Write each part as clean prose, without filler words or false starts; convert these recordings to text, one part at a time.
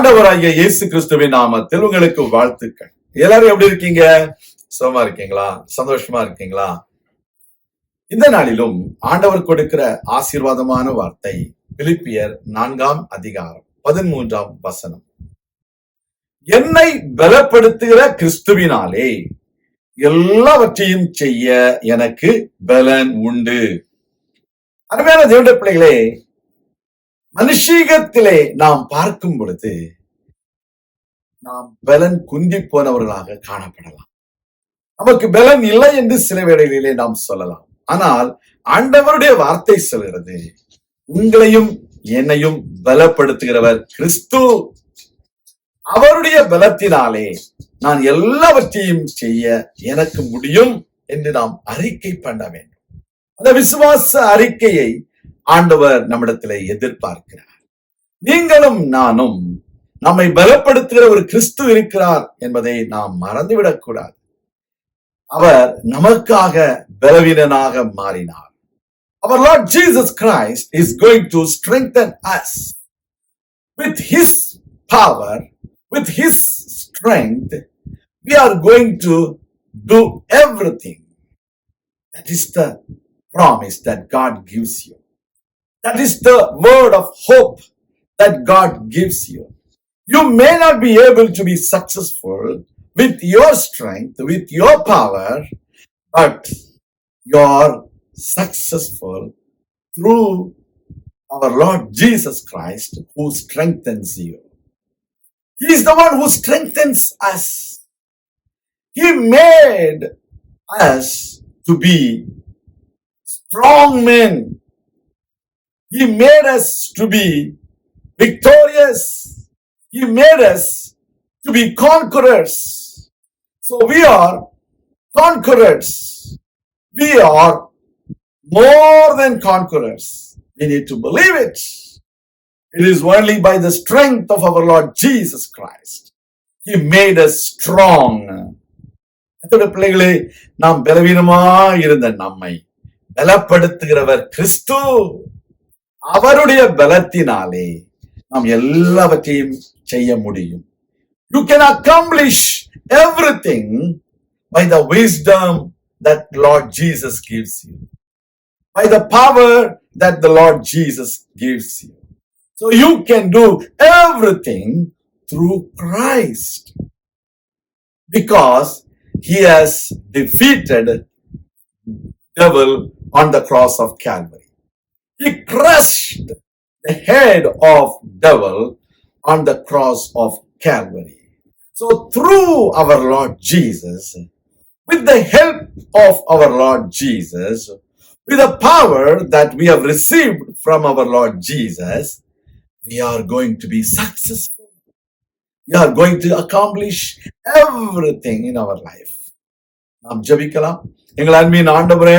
ஆண்டவராகிய இயேசு கிறிஸ்துவின் நாமத்தில் உங்களுக்கு வாழ்த்துக்கள். எல்லாரும் எப்படி இருக்கீங்க? சுகமா இருக்கீங்களா? சந்தோஷமா இருக்கீங்களா? இந்த நாளிலும் ஆண்டவர் கொடுக்கிற ஆசீர்வாதமான வார்த்தை பிலிப்பியர் 4:13 என்னை பலப்படுத்துகிற கிறிஸ்துவினாலே எல்லாவற்றையும் செய்ய எனக்கு பலன் உண்டு. அருமையான தேவனுடைய பிள்ளைகளே, மனுஷீகத்திலே நாம் பார்க்கும் பொழுது நாம் பலன் குந்தி போனவர்களாக காணப்படலாம். நமக்கு பலன் இல்லை என்று சில வேளைகளிலே நாம் சொல்லலாம். ஆனால் ஆண்டவருடைய வார்த்தை சொல்கிறது, உங்களையும் என்னையும் பலப்படுத்துகிறவர் கிறிஸ்து. அவருடைய பலத்தினாலே நான் எல்லாவற்றையும் செய்ய எனக்கு முடியும் என்று நாம் அறிக்கை பண்ண வேண்டும். அந்த விசுவாச அறிக்கையை ஆண்டவர் நம்மிடத்திலே எதிர்பார்க்கிறார். நீங்களும் நானும் நம்மை பலப்படுத்துகிற ஒரு கிறிஸ்து இருக்கிறார் என்பதை நாம் மறந்துவிடக் கூடாது. அவர் நமக்காக பலவீனனாக மாறினார். Our Lord Jesus Christ is going to strengthen us with His power, with His strength. We are going to do everything. That is the promise that God gives you. That is the word of hope that God gives you. You may not be able to be successful with your strength, with your power, but you are successful through our Lord Jesus Christ who strengthens you. He is the one who strengthens us. He made us to be strong men. He made us to be victorious. He made us to be conquerors. So we are conquerors. We are more than conquerors. We need to believe it. It is only by the strength of our Lord Jesus Christ. He made us strong. அதோட பிள்ளைகளே, நாம் பலவீனமா இருந்த நம்மை பலப்படுத்துகிறவர் கிறிஸ்து. அவருடைய பலத்தினாலே நாம் எல்லாவற்றையும் செய்ய முடியும். You can accomplish everything by the wisdom that Lord Jesus gives you, by the power that the Lord Jesus gives you. So you can do everything through Christ because He has defeated devil on the cross of Calvary. He crushed the head of devil on the cross of Calvary. So through our Lord Jesus, with the help of our Lord Jesus, with the power that we have received from our Lord Jesus, we are going to be successful. We are going to accomplish everything in our life. நாம் ஜெபிக்கலாம். எங்கள் அன்பின் ஆண்டவரே,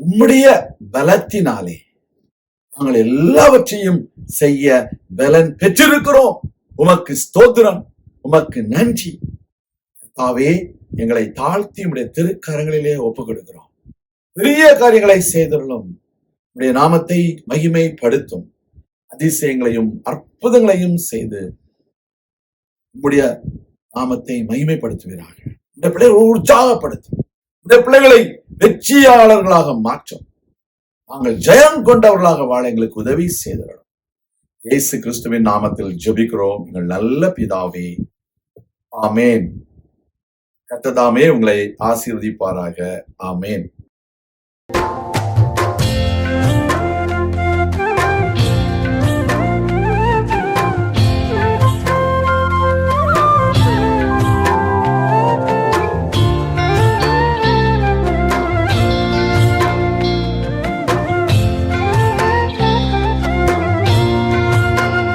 உம்முடைய பலத்தினாலே நாங்கள் எல்லாவற்றையும் செய்ய பலன் பெற்றிருக்கிறோம். உமக்கு ஸ்தோத்திரம், உமக்கு நன்றி. கர்த்தாவே, எங்களை தாழ்த்தி உம்முடைய திருக்கரங்களிலே ஒப்புக் கொடுக்கிறோம். பெரிய காரியங்களை செய்துள்ளோம். உம்முடைய நாமத்தை மகிமைப்படுத்தும். அதிசயங்களையும் அற்புதங்களையும் செய்து உம்முடைய நாமத்தை மகிமைப்படுத்துவீராக. இந்த பிள்ளைகளை உற்சாகப்படுத்தும். இந்த பிள்ளைகளை வெற்றியாளர்களாக மாற்றும். நாங்கள் ஜெயம் கொண்டவர்களாக வாழ எங்களுக்கு உதவி செய்தோம். இயேசு கிறிஸ்துவின் நாமத்தில் ஜெபிக்கிறோம் எங்கள் நல்ல பிதாவே, ஆமேன். கர்த்தர் தாமே உங்களை ஆசீர்வதிப்பாராக. ஆமேன்.